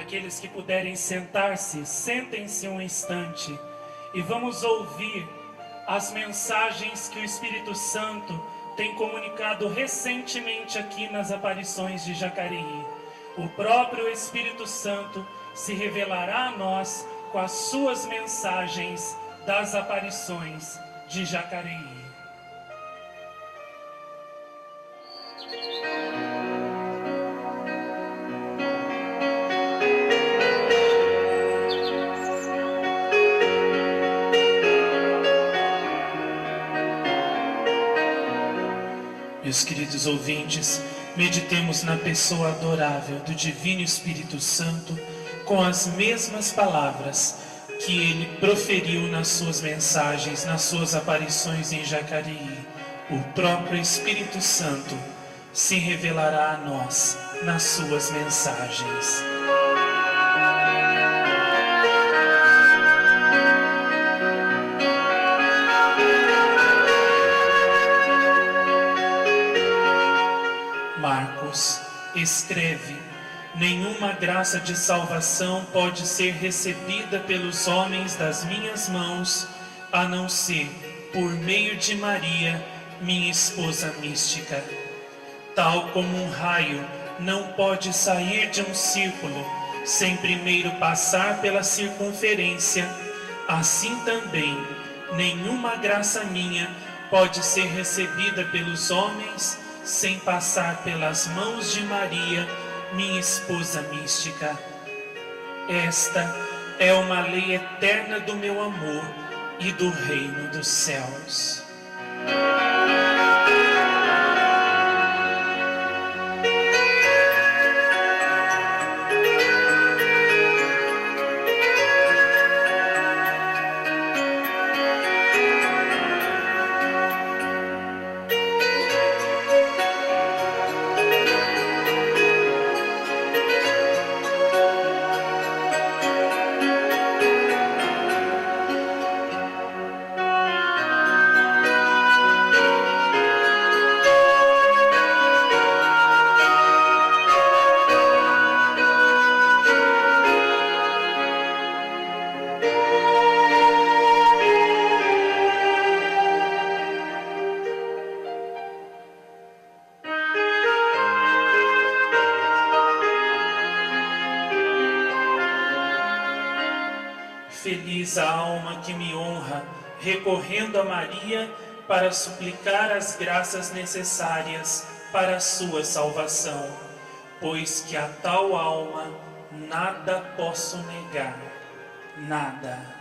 Aqueles que puderem sentar-se, sentem-se um instante e vamos ouvir as mensagens que o Espírito Santo tem comunicado recentemente aqui nas aparições de Jacareí. O próprio Espírito Santo se revelará a nós com as suas mensagens das aparições de Jacareí. Meus queridos ouvintes, meditemos na pessoa adorável do Divino Espírito Santo com as mesmas palavras que ele proferiu nas suas mensagens, nas suas aparições em Jacareí. O próprio Espírito Santo se revelará a nós nas suas mensagens. Marcos escreve: nenhuma graça de salvação pode ser recebida pelos homens das minhas mãos, a não ser por meio de Maria, minha esposa mística. Tal como um raio não pode sair de um círculo sem primeiro passar pela circunferência, assim também nenhuma graça minha pode ser recebida pelos homens sem passar pelas mãos de Maria, minha esposa mística. Esta é uma lei eterna do meu amor e do reino dos céus. Feliz a alma que me honra, recorrendo a Maria para suplicar as graças necessárias para a sua salvação, pois que a tal alma nada posso negar, nada.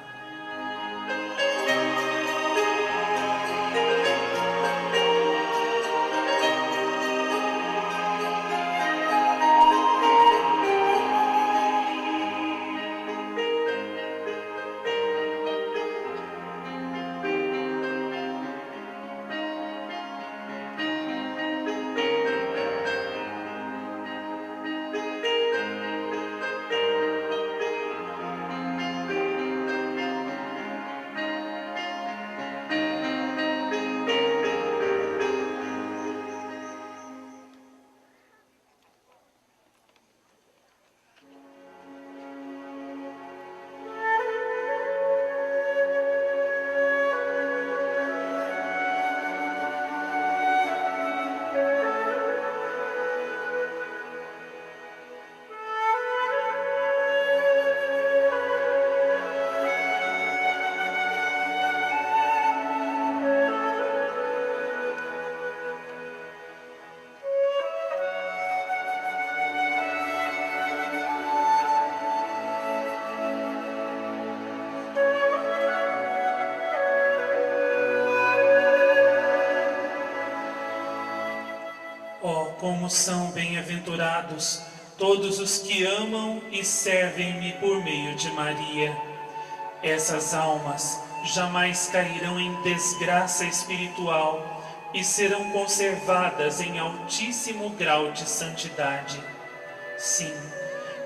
Como são bem-aventurados todos os que amam e servem-me por meio de Maria. Essas almas jamais cairão em desgraça espiritual e serão conservadas em altíssimo grau de santidade. Sim,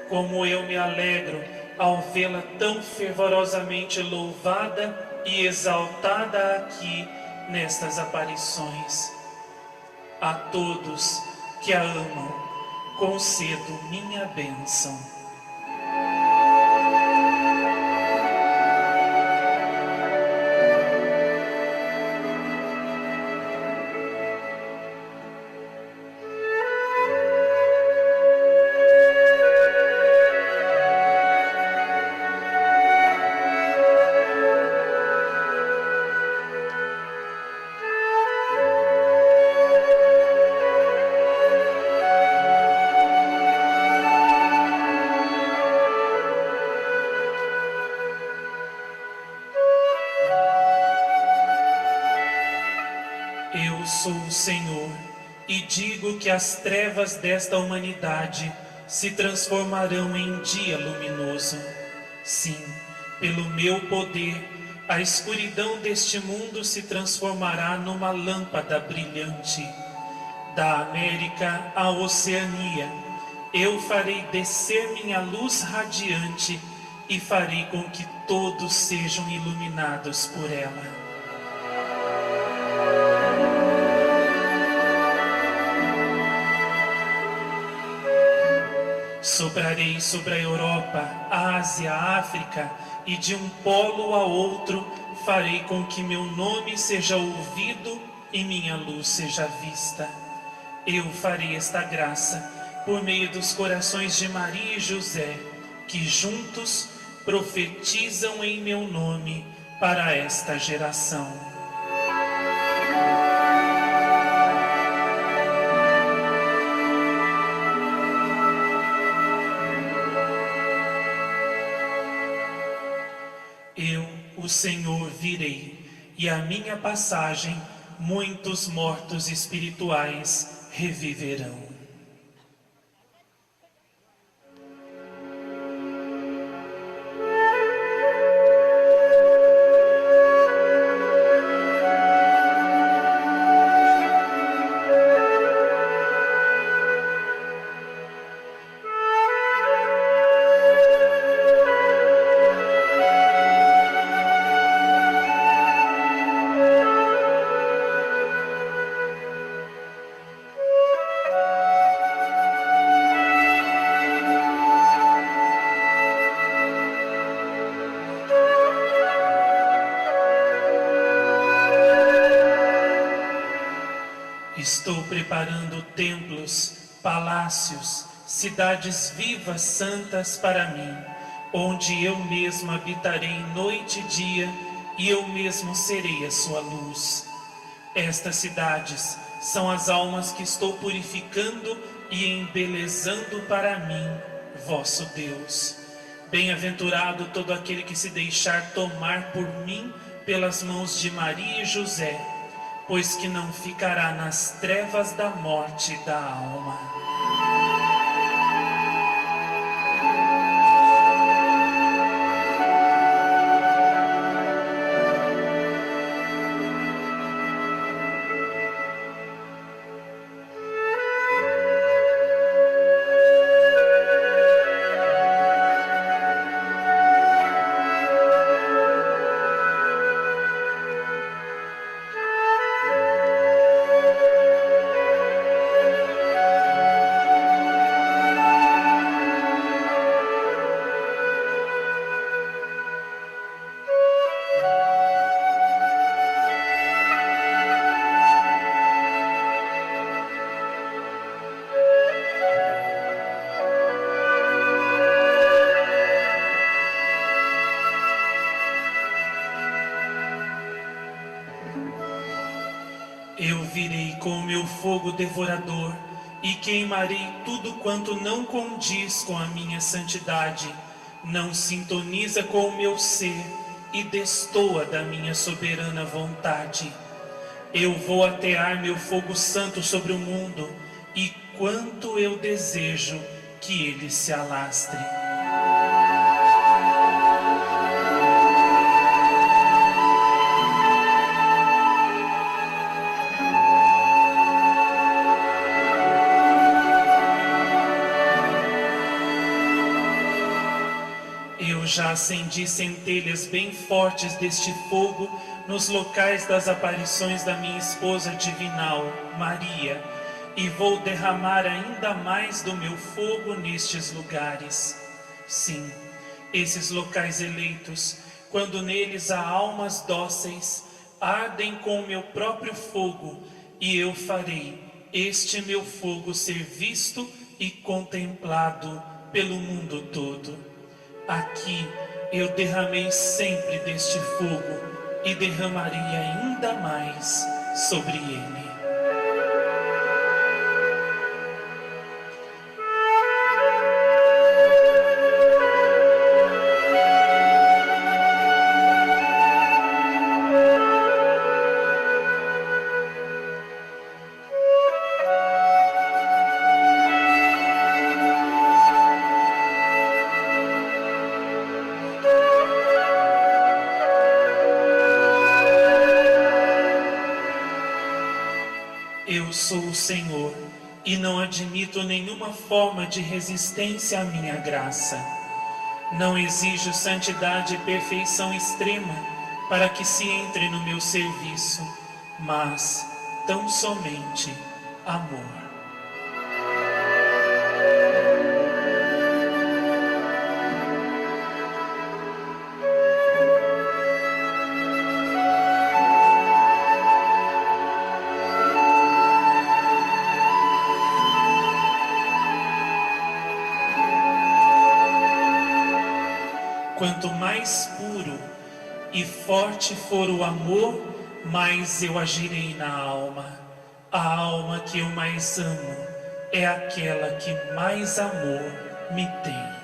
como eu me alegro ao vê-la tão fervorosamente louvada e exaltada aqui nestas aparições. A todos que a amam, concedo minha bênção. Eu sou o Senhor, e digo que as trevas desta humanidade se transformarão em dia luminoso. Sim, pelo meu poder, a escuridão deste mundo se transformará numa lâmpada brilhante. Da América à Oceania, eu farei descer minha luz radiante e farei com que todos sejam iluminados por ela. Soprarei sobre a Europa, a Ásia, a África, e de um polo a outro farei com que meu nome seja ouvido e minha luz seja vista. Eu farei esta graça por meio dos corações de Maria e José, que juntos profetizam em meu nome para esta geração. Eu, o Senhor, virei, e à minha passagem muitos mortos espirituais reviverão. Estou preparando templos, palácios, cidades vivas santas para mim, onde eu mesmo habitarei noite e dia, e eu mesmo serei a sua luz. Estas cidades são as almas que estou purificando e embelezando para mim, vosso Deus. Bem-aventurado todo aquele que se deixar tomar por mim pelas mãos de Maria e José, pois que não ficará nas trevas da morte da alma. Eu virei com o meu fogo devorador e queimarei tudo quanto não condiz com a minha santidade, não sintoniza com o meu ser e destoa da minha soberana vontade. Eu vou atear meu fogo santo sobre o mundo, e quanto eu desejo que ele se alastre. Eu já acendi centelhas bem fortes deste fogo nos locais das aparições da minha esposa divinal, Maria, e vou derramar ainda mais do meu fogo nestes lugares. Sim, esses locais eleitos, quando neles há almas dóceis, ardem com o meu próprio fogo, e eu farei este meu fogo ser visto e contemplado pelo mundo todo. Aqui eu derramei sempre deste fogo e derramarei ainda mais sobre ele. Eu sou o Senhor e não admito nenhuma forma de resistência à minha graça. Não exijo santidade e perfeição extrema para que se entre no meu serviço, mas tão somente amor. Quanto mais puro e forte for o amor, mais eu agirei na alma. A alma que eu mais amo é aquela que mais amor me tem.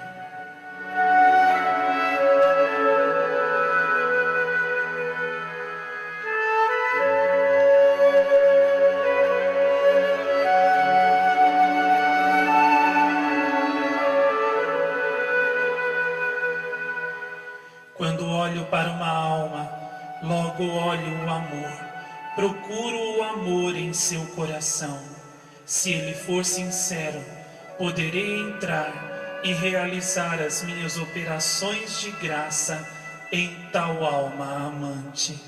Quando olho para uma alma, logo olho o amor. Procuro o amor em seu coração. Se ele for sincero, poderei entrar e realizar as minhas operações de graça em tal alma amante.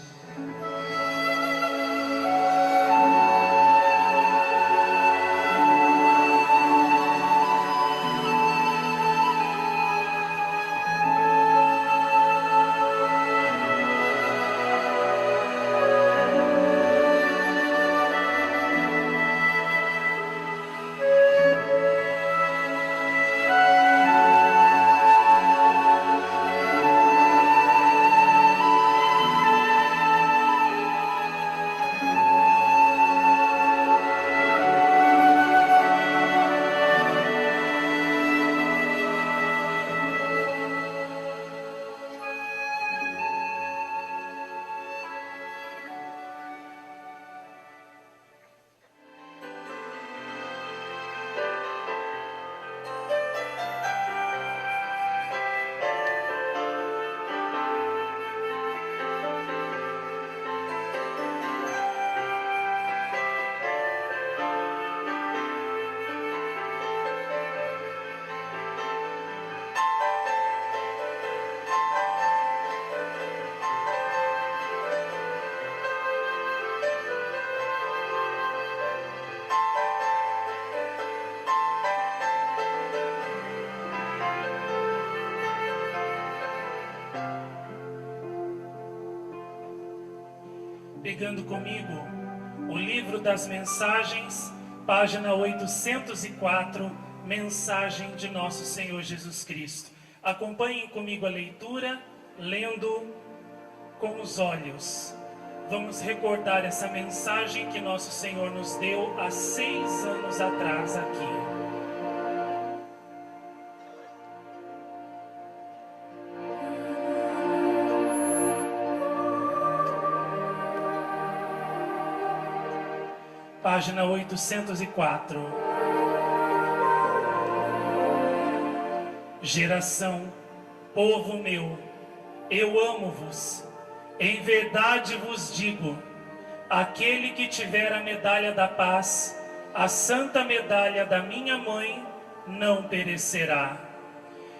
Pegando comigo o livro das mensagens, página 804, mensagem de nosso Senhor Jesus Cristo. Acompanhem comigo a leitura, lendo com os olhos. Vamos recordar essa mensagem que nosso Senhor nos deu há 6 anos atrás aqui. Página 804. Geração, povo meu, eu amo-vos. Em verdade vos digo, aquele que tiver a medalha da paz, a santa medalha da minha mãe, não perecerá.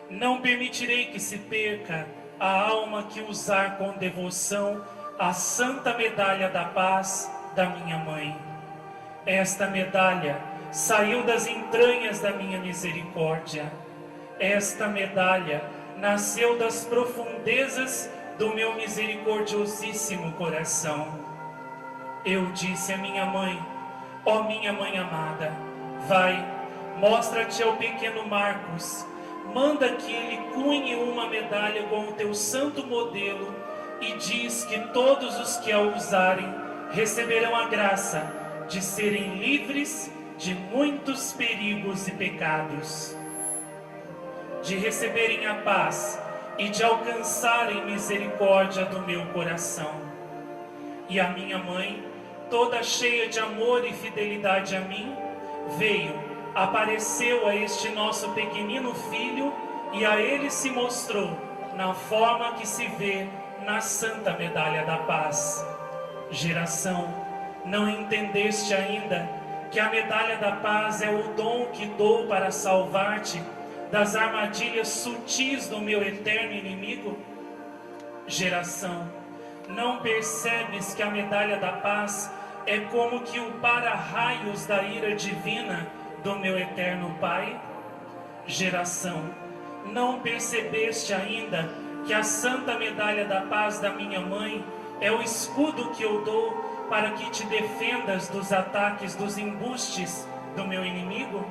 Não permitirei que se perca a alma que usar com devoção a santa medalha da paz da minha mãe. Esta medalha saiu das entranhas da minha misericórdia. Esta medalha nasceu das profundezas do meu misericordiosíssimo coração. Eu disse à minha mãe, ó minha mãe amada, vai, mostra-te ao pequeno Marcos, manda que ele cunhe uma medalha com o teu santo modelo e diz que todos os que a usarem receberão a graça de serem livres de muitos perigos e pecados, de receberem a paz e de alcançarem misericórdia do meu coração. E a minha mãe, toda cheia de amor e fidelidade a mim, veio, apareceu a este nosso pequenino filho e a ele se mostrou na forma que se vê na santa medalha da paz. Geração, não entendeste ainda que a medalha da paz é o dom que dou para salvar-te das armadilhas sutis do meu eterno inimigo? Geração, não percebes que a medalha da paz é como que o para-raios da ira divina do meu eterno Pai? Geração, não percebeste ainda que a santa medalha da paz da minha mãe é o escudo que eu dou para que te defendas dos ataques, dos embustes do meu inimigo?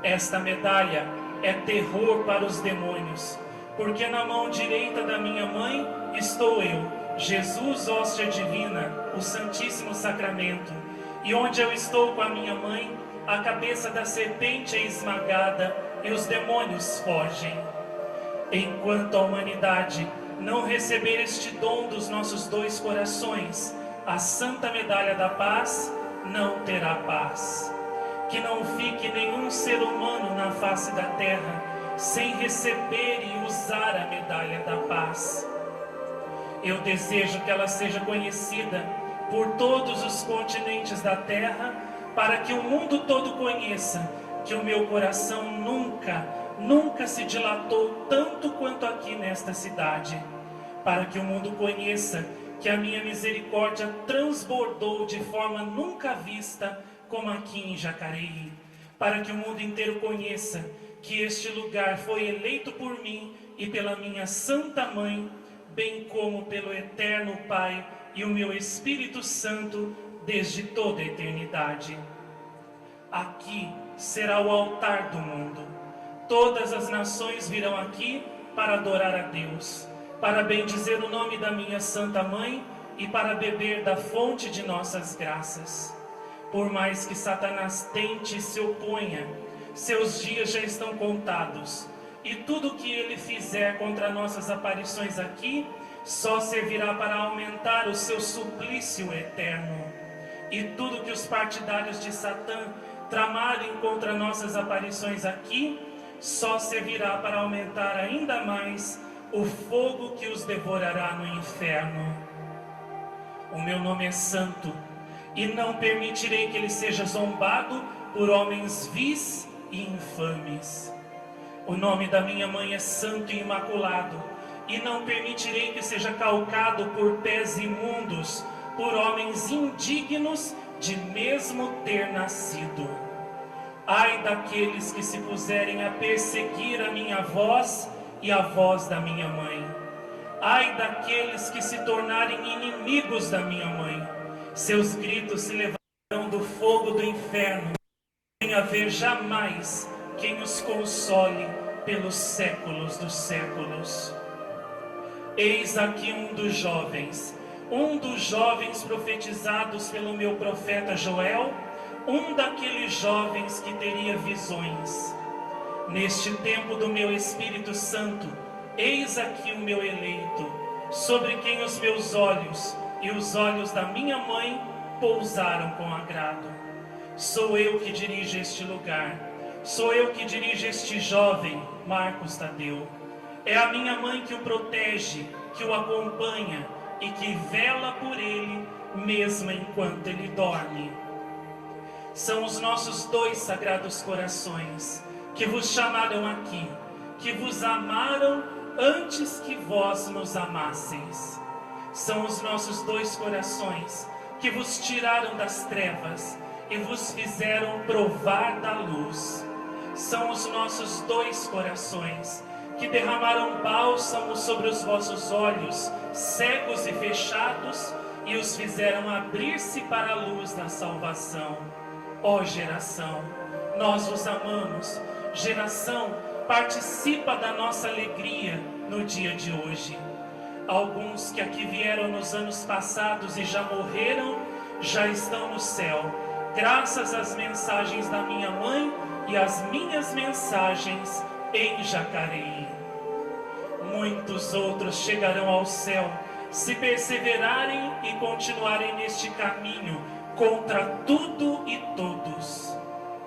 Esta medalha é terror para os demônios, porque na mão direita da minha mãe estou eu, Jesus, hóstia divina, o Santíssimo Sacramento, e onde eu estou com a minha mãe, a cabeça da serpente é esmagada e os demônios fogem. Enquanto a humanidade não receber este dom dos nossos dois corações, a santa medalha da paz não terá paz. Que não fique nenhum ser humano na face da terra sem receber e usar a medalha da paz. Eu desejo que ela seja conhecida por todos os continentes da terra, para que o mundo todo conheça que o meu coração nunca se dilatou tanto quanto aqui nesta cidade, para que o mundo conheça que a minha misericórdia transbordou de forma nunca vista como aqui em Jacareí, para que o mundo inteiro conheça que este lugar foi eleito por mim e pela minha Santa Mãe, bem como pelo Eterno Pai e o meu Espírito Santo desde toda a eternidade. Aqui será o altar do mundo. Todas as nações virão aqui para adorar a Deus, para bendizer o nome da minha Santa Mãe e para beber da fonte de nossas graças. Por mais que Satanás tente e se oponha, seus dias já estão contados, e tudo que ele fizer contra nossas aparições aqui só servirá para aumentar o seu suplício eterno. E tudo que os partidários de Satã tramarem contra nossas aparições aqui só servirá para aumentar ainda mais o fogo que os devorará no inferno. O meu nome é santo, e não permitirei que ele seja zombado por homens vis e infames. O nome da minha mãe é santo e imaculado, e não permitirei que seja calcado por pés imundos, por homens indignos de mesmo ter nascido. Ai daqueles que se puserem a perseguir a minha voz e a voz da minha mãe. Ai daqueles que se tornarem inimigos da minha mãe. Seus gritos se levantarão do fogo do inferno, sem haver jamais quem os console pelos séculos dos séculos. Eis aqui um dos jovens profetizados pelo meu profeta Joel, um daqueles jovens que teria visões. Neste tempo do meu Espírito Santo, eis aqui o meu eleito, sobre quem os meus olhos e os olhos da minha mãe pousaram com agrado. Sou eu que dirijo este lugar, sou eu que dirijo este jovem, Marcos Tadeu. É a minha mãe que o protege, que o acompanha e que vela por ele, mesmo enquanto ele dorme. São os nossos dois sagrados corações, que vos chamaram aqui, que vos amaram antes que vós nos amasseis. São os nossos dois corações, que vos tiraram das trevas e vos fizeram provar da luz. São os nossos dois corações, que derramaram bálsamo sobre os vossos olhos, cegos e fechados, e os fizeram abrir-se para a luz da salvação. Ó geração, nós vos amamos. Geração, participa da nossa alegria no dia de hoje. Alguns que aqui vieram nos anos passados e já morreram, já estão no céu, graças às mensagens da minha mãe e às minhas mensagens em Jacareí. Muitos outros chegarão ao céu, se perseverarem e continuarem neste caminho contra tudo e todos.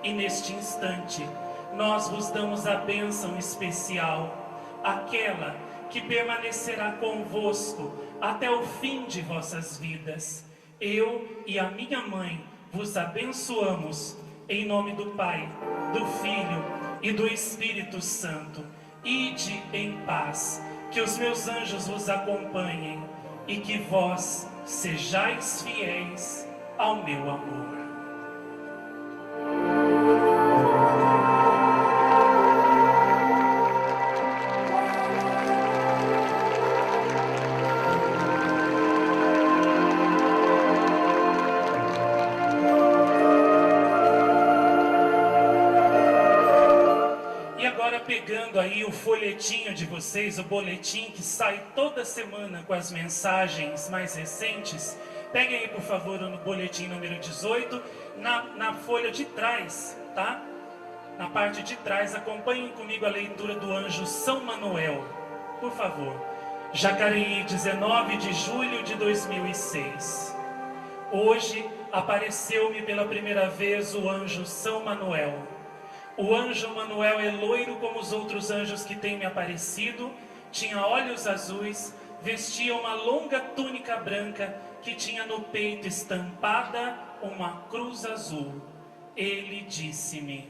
E neste instante, nós vos damos a bênção especial, aquela que permanecerá convosco até o fim de vossas vidas. Eu e a minha mãe vos abençoamos, em nome do Pai, do Filho e do Espírito Santo. Ide em paz, que os meus anjos vos acompanhem e que vós sejais fiéis ao meu amor. Pegando aí o folhetinho de vocês, o boletim que sai toda semana com as mensagens mais recentes, peguem aí por favor no boletim número 18, na folha de trás, tá? Na parte de trás, acompanhem comigo a leitura do anjo São Manuel, por favor. Jacareí, 19 de julho de 2006. Hoje apareceu-me pela primeira vez o anjo São Manuel. O anjo Manuel é loiro como os outros anjos que têm me aparecido, tinha olhos azuis, vestia uma longa túnica branca que tinha no peito estampada uma cruz azul. Ele disse-me: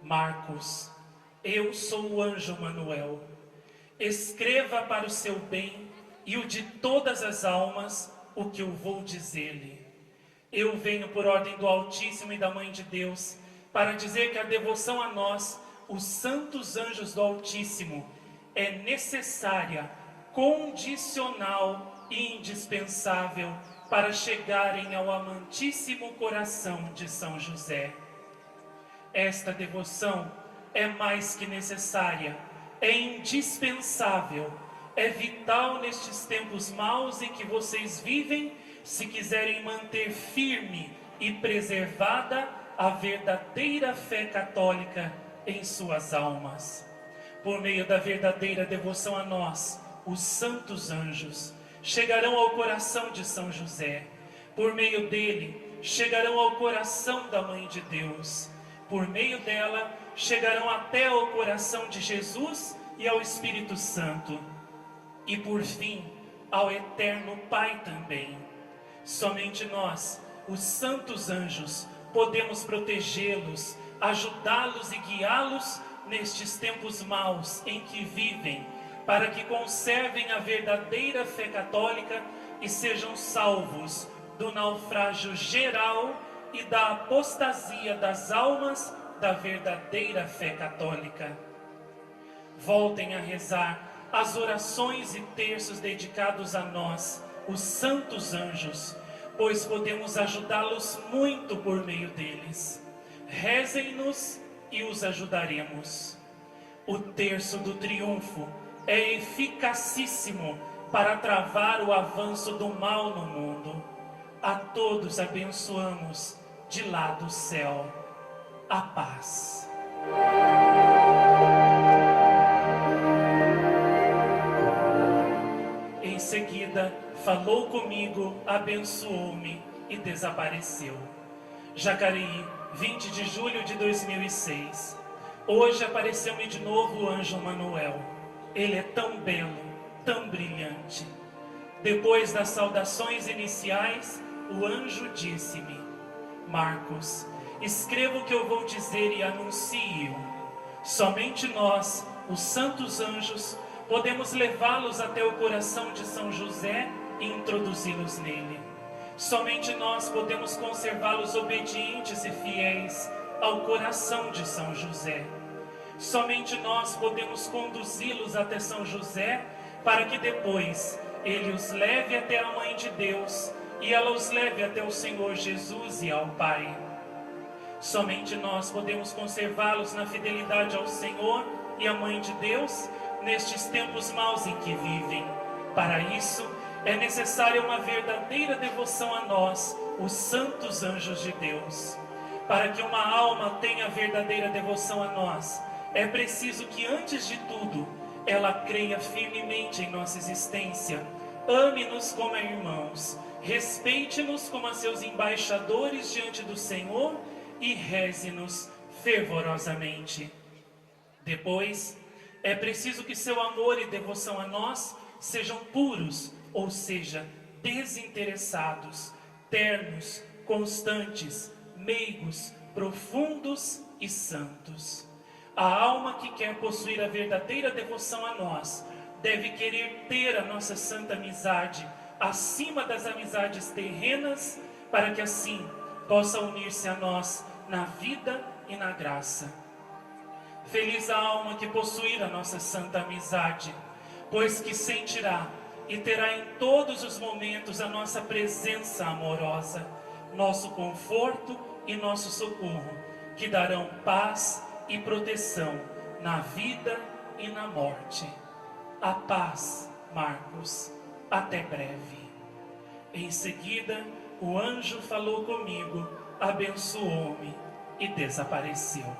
Marcos, eu sou o anjo Manuel. Escreva para o seu bem e o de todas as almas o que eu vou dizer-lhe. Eu venho por ordem do Altíssimo e da Mãe de Deus, para dizer que a devoção a nós, os santos anjos do Altíssimo, é necessária, condicional e indispensável para chegarem ao amantíssimo coração de São José. Esta devoção é mais que necessária, é indispensável, é vital nestes tempos maus em que vocês vivem, se quiserem manter firme e preservada a verdadeira fé católica em suas almas. Por meio da verdadeira devoção a nós, os santos anjos chegarão ao coração de São José. Por meio dele, chegarão ao coração da Mãe de Deus. Por meio dela, chegarão até ao coração de Jesus e ao Espírito Santo. E por fim, ao Eterno Pai também. Somente nós, os santos anjos, podemos protegê-los, ajudá-los e guiá-los nestes tempos maus em que vivem, para que conservem a verdadeira fé católica e sejam salvos do naufrágio geral e da apostasia das almas da verdadeira fé católica. Voltem a rezar as orações e terços dedicados a nós, os santos anjos, pois podemos ajudá-los muito por meio deles. Rezem-nos e os ajudaremos. O terço do triunfo é eficacíssimo para travar o avanço do mal no mundo. A todos abençoamos de lá do céu a paz. Em seguida, falou comigo, abençoou-me e desapareceu. Jacareí, 20 de julho de 2006. Hoje apareceu-me de novo o anjo Manuel. Ele é tão belo, tão brilhante. Depois das saudações iniciais, o anjo disse-me: Marcos, escreva o que eu vou dizer e anuncie-o. Somente nós, os santos anjos, podemos levá-los até o coração de São José e introduzi-los nele. Somente nós podemos conservá-los obedientes e fiéis ao coração de São José. Somente nós podemos conduzi-los até São José, para que depois ele os leve até a Mãe de Deus e ela os leve até o Senhor Jesus e ao Pai. Somente nós podemos conservá-los na fidelidade ao Senhor e à Mãe de Deus nestes tempos maus em que vivem. Para isso, é necessária uma verdadeira devoção a nós, os santos anjos de Deus. Para que uma alma tenha verdadeira devoção a nós, é preciso que, antes de tudo, ela creia firmemente em nossa existência, ame-nos como irmãos, respeite-nos como a seus embaixadores diante do Senhor e reze-nos fervorosamente. Depois, é preciso que seu amor e devoção a nós sejam puros, ou seja, desinteressados, ternos, constantes, meigos, profundos e santos. A alma que quer possuir a verdadeira devoção a nós deve querer ter a nossa santa amizade acima das amizades terrenas, para que assim possa unir-se a nós na vida e na graça. Feliz a alma que possuir a nossa santa amizade, pois que sentirá e terá em todos os momentos a nossa presença amorosa, nosso conforto e nosso socorro, que darão paz e proteção na vida e na morte. A paz, Marcos, até breve. Em seguida, o anjo falou comigo, abençoou-me e desapareceu.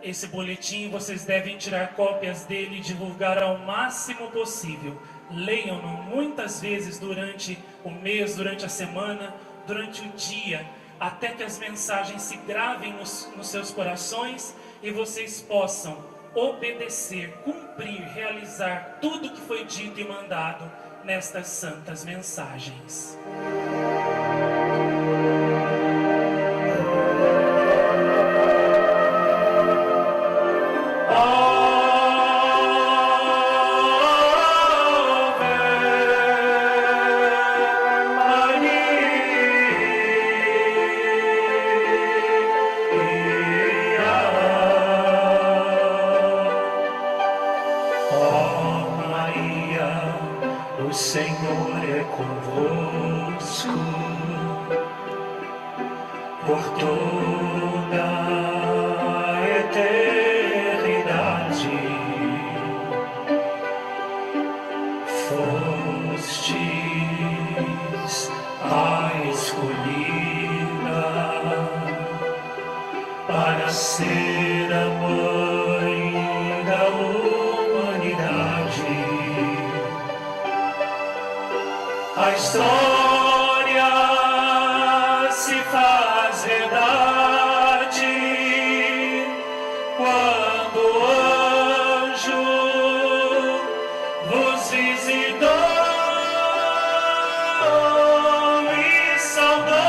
Esse boletim vocês devem tirar cópias dele e divulgar ao máximo possível. Leiam-no muitas vezes durante o mês, durante a semana, durante o dia, até que as mensagens se gravem nos seus corações e vocês possam obedecer, cumprir, realizar tudo que foi dito e mandado nestas santas mensagens. O Senhor é convosco, por toda a eternidade fostes a escolhida para ser a mãe da humanidade. A história se faz verdade quando o anjo vos visitou e saudou.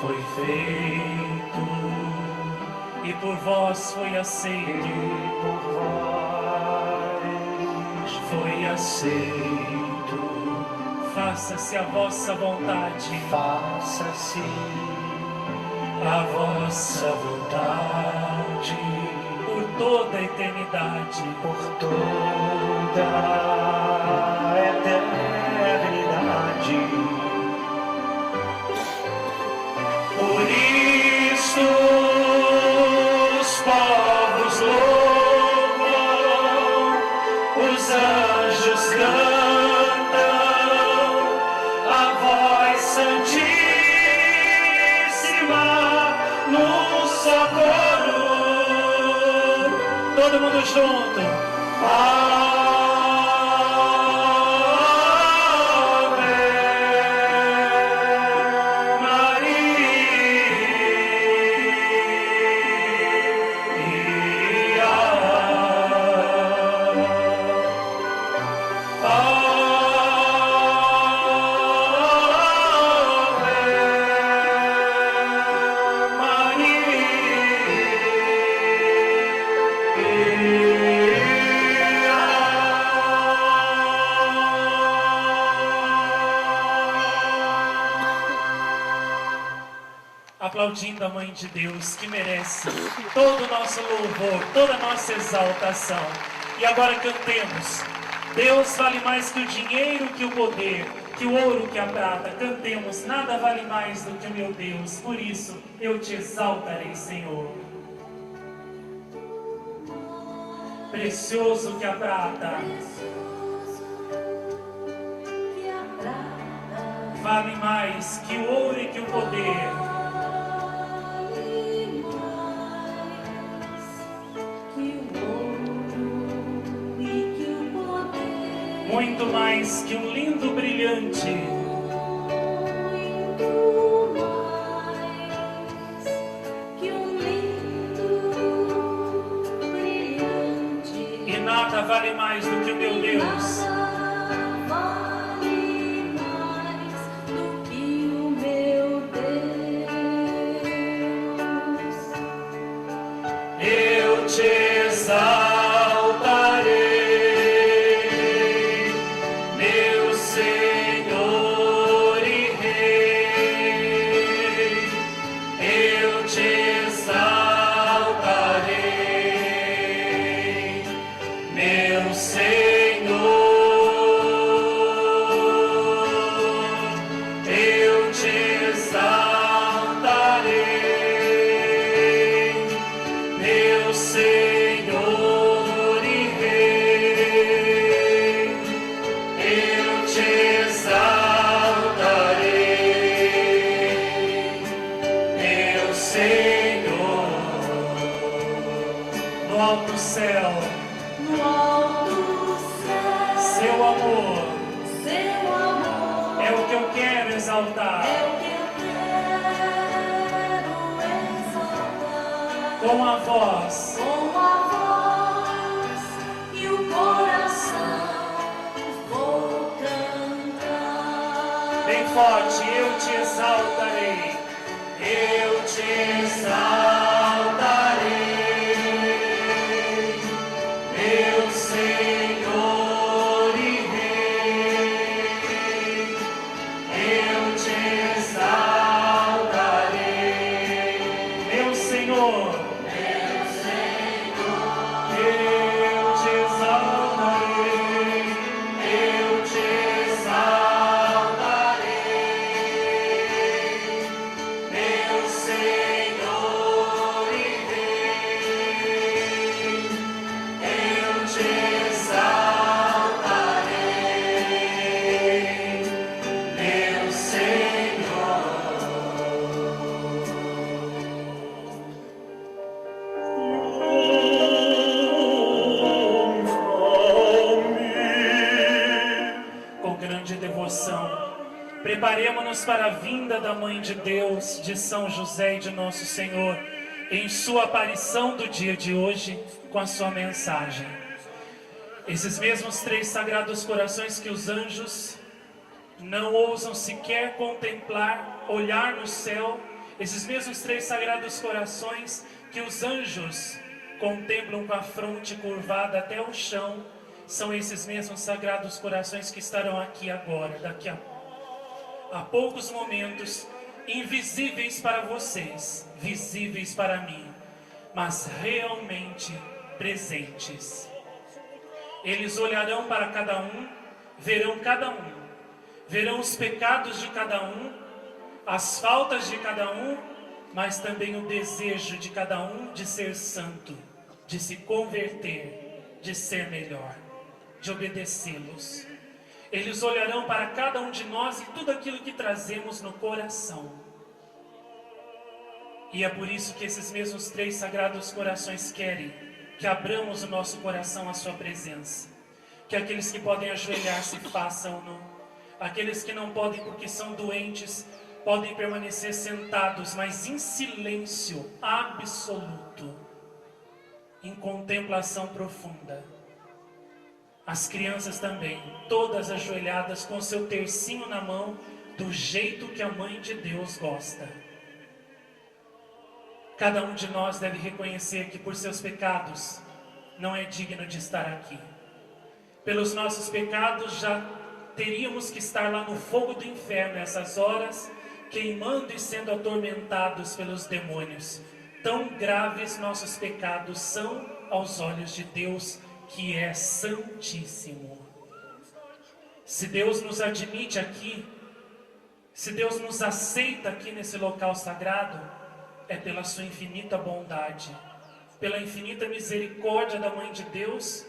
Foi feito e por vós foi aceito, e por vós foi aceito. Faça-se a vossa vontade, faça-se a vossa vontade por toda a eternidade, por toda a eternidade. Por isso os povos louvam, os anjos cantam a voz santíssima no socorro. Todo mundo junto. Aplaudindo a Mãe de Deus, que merece todo o nosso louvor, toda a nossa exaltação. E agora cantemos Deus vale mais que o dinheiro, que o poder, que o ouro, que a prata. Cantemos, nada vale mais do que o meu Deus. Por isso eu te exaltarei, Senhor. Precioso que a prata, vale mais que o ouro e que o poder. Muito mais que um lindo brilhante. Muito mais que um lindo brilhante. E nada vale mais do que o meu Deus. Nada vale mais do que o meu Deus. Eu te exaltarei. Com a voz e o coração vou cantar. Bem forte, eu te exaltarei. Eu te exaltarei, meu Senhor e Rei. Eu te exaltarei, meu Senhor. Preparemo-nos para a vinda da Mãe de Deus, de São José e de Nosso Senhor, em sua aparição do dia de hoje, com a sua mensagem. Esses mesmos três sagrados corações que os anjos não ousam sequer contemplar, olhar no céu, esses mesmos três sagrados corações que os anjos contemplam com a fronte curvada até o chão, são esses mesmos sagrados corações que estarão aqui agora, daqui a poucos momentos, invisíveis para vocês, visíveis para mim, mas realmente presentes. Eles olharão para cada um, verão os pecados de cada um, as faltas de cada um, mas também o desejo de cada um de ser santo, de se converter, de ser melhor, de obedecê-los. Eles olharão para cada um de nós e tudo aquilo que trazemos no coração. E é por isso que esses mesmos três sagrados corações querem que abramos o nosso coração à sua presença. Que aqueles que podem ajoelhar-se façam-no. Aqueles que não podem porque são doentes, podem permanecer sentados, mas em silêncio absoluto, em contemplação profunda. As crianças também, todas ajoelhadas com seu tercinho na mão, do jeito que a Mãe de Deus gosta. Cada um de nós deve reconhecer que por seus pecados não é digno de estar aqui. Pelos nossos pecados já teríamos que estar lá no fogo do inferno nessas horas, queimando e sendo atormentados pelos demônios. Tão graves nossos pecados são aos olhos de Deus, que é santíssimo. Se Deus nos admite aqui, se Deus nos aceita aqui nesse local sagrado, é pela sua infinita bondade, pela infinita misericórdia da Mãe de Deus,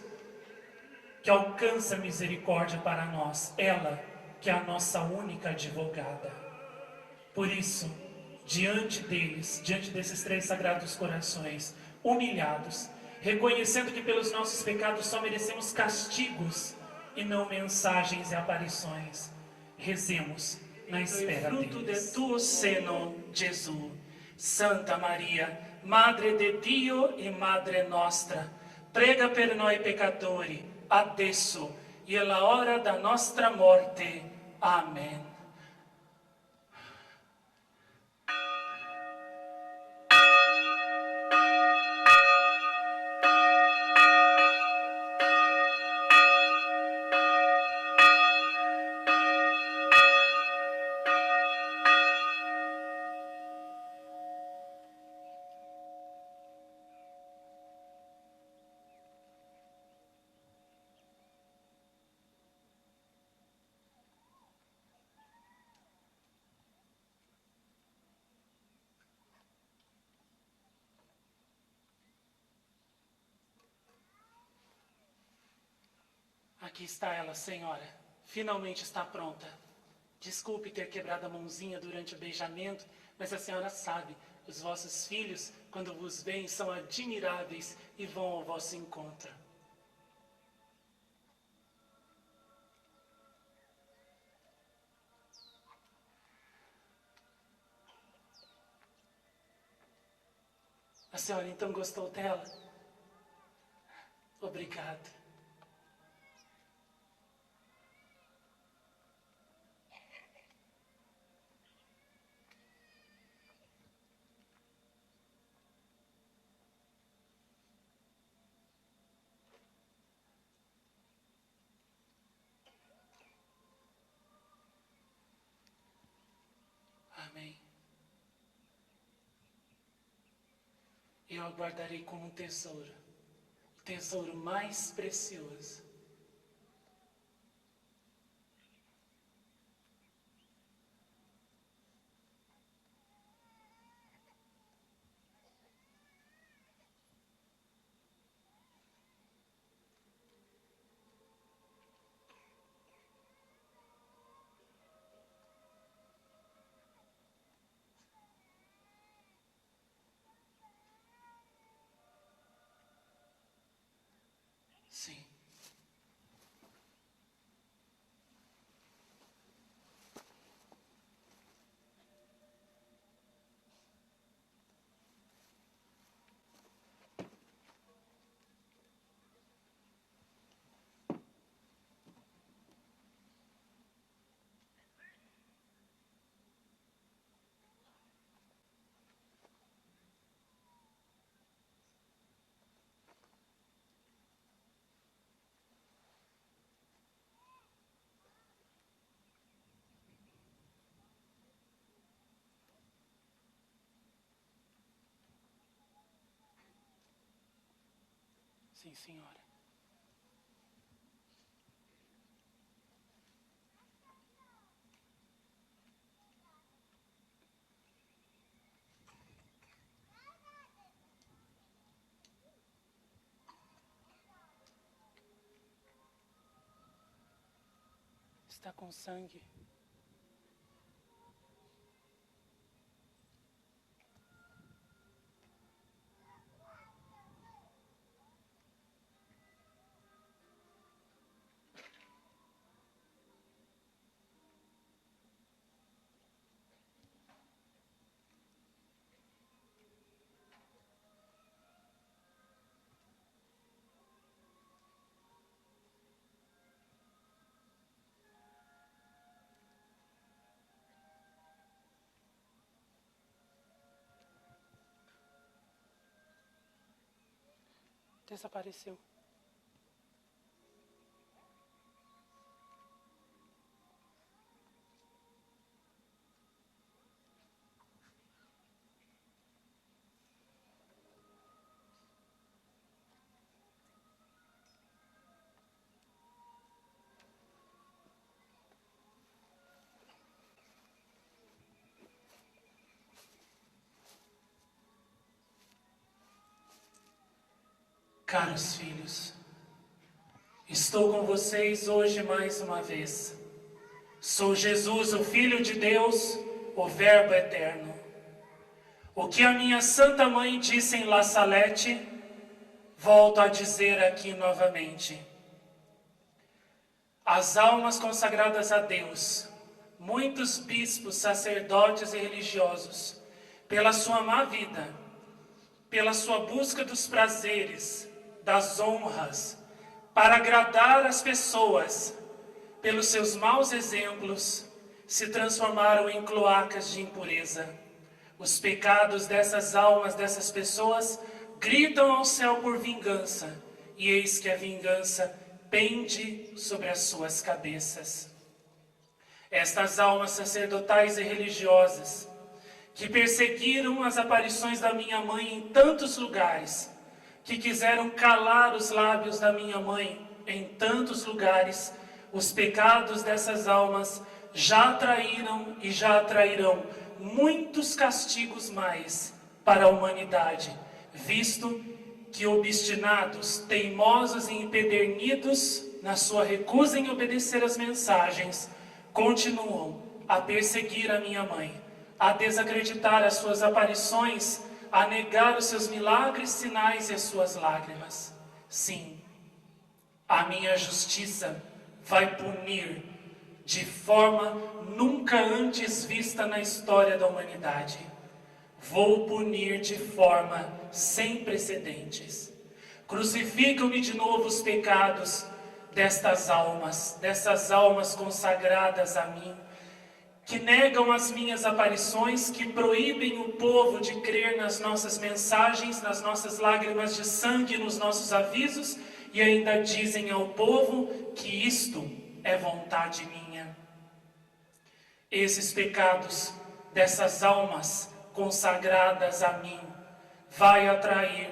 que alcança misericórdia para nós, ela que é a nossa única advogada. Por isso, diante deles, diante desses três sagrados corações, humilhados, reconhecendo que pelos nossos pecados só merecemos castigos e não mensagens e aparições, rezemos na espera Fruto deles. de tuo seno, Gesù. Santa Maria, Madre de Dio e Madre nostra, prega per noi peccatori, adesso e alla hora da nostra morte. Amen. Aqui está ela, Senhora. Finalmente está pronta. Desculpe ter quebrado a mãozinha durante o beijamento, mas a senhora sabe, os vossos filhos, quando vos veem, são admiráveis e vão ao vosso encontro. A senhora então gostou dela? Obrigado. Amém. Eu a guardarei como um tesouro, o tesouro mais precioso. Sim. Sim, senhora. Está com sangue. Desapareceu. Caros filhos, estou com vocês hoje mais uma vez. Sou Jesus, o Filho de Deus, o Verbo eterno. O que a minha Santa Mãe disse em La Salette, volto a dizer aqui novamente. As almas consagradas a Deus, muitos bispos, sacerdotes e religiosos, pela sua má vida, pela sua busca dos prazeres, das honras, para agradar as pessoas, pelos seus maus exemplos, se transformaram em cloacas de impureza. Os pecados dessas almas, dessas pessoas, gritam ao céu por vingança, e eis que a vingança pende sobre as suas cabeças. Estas almas sacerdotais e religiosas, que perseguiram as aparições da minha mãe em tantos lugares, que quiseram calar os lábios da minha mãe em tantos lugares, os pecados dessas almas já atraíram e já atrairão muitos castigos mais para a humanidade, visto que obstinados, teimosos e empedernidos na sua recusa em obedecer às mensagens, continuam a perseguir a minha mãe, a desacreditar as suas aparições, a negar os seus milagres, sinais e as suas lágrimas. Sim, a minha justiça vai punir de forma nunca antes vista na história da humanidade. Vou punir de forma sem precedentes. Crucificam-me de novo os pecados dessas almas consagradas a mim, que negam as minhas aparições, que proíbem o povo de crer nas nossas mensagens, nas nossas lágrimas de sangue, nos nossos avisos, e ainda dizem ao povo que isto é vontade minha. Esses pecados dessas almas consagradas a mim vai atrair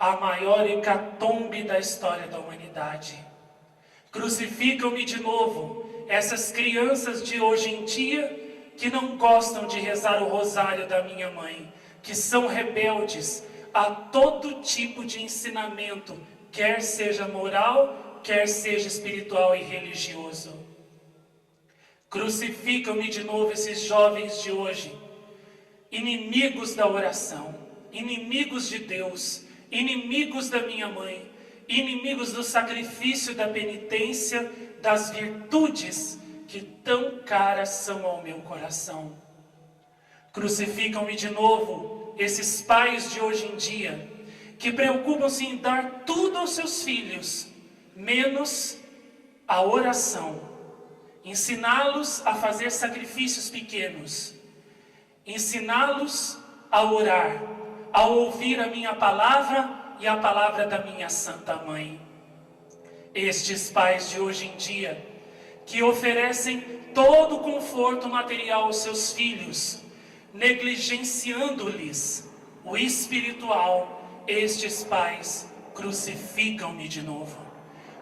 a maior hecatombe da história da humanidade. Crucificam-me de novo essas crianças de hoje em dia que não gostam de rezar o rosário da minha mãe, que são rebeldes a todo tipo de ensinamento, quer seja moral, quer seja espiritual e religioso. Crucificam-me de novo esses jovens de hoje, inimigos da oração, inimigos de Deus, inimigos da minha mãe, inimigos do sacrifício, da penitência, das virtudes que tão caras são ao meu coração. Crucificam-me de novo esses pais de hoje em dia, que preocupam-se em dar tudo aos seus filhos, menos a oração, ensiná-los a fazer sacrifícios pequenos, ensiná-los a orar, a ouvir a minha palavra e a palavra da minha Santa Mãe. Estes pais de hoje em dia, que oferecem todo o conforto material aos seus filhos, negligenciando-lhes o espiritual, estes pais crucificam-me de novo.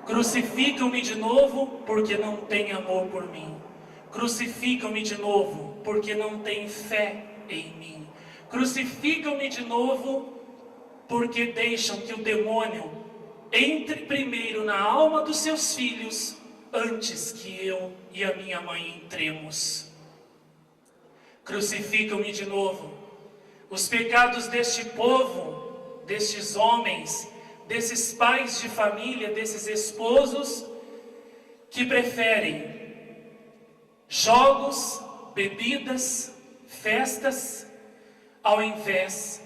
Crucificam-me de novo porque não têm amor por mim. Crucificam-me de novo porque não têm fé em mim. Crucificam-me de novo porque deixam que o demônio entre primeiro na alma dos seus filhos antes que eu e a minha mãe entremos. Crucificam-me de novo os pecados deste povo, destes homens, desses pais de família, desses esposos que preferem jogos, bebidas, festas, ao invés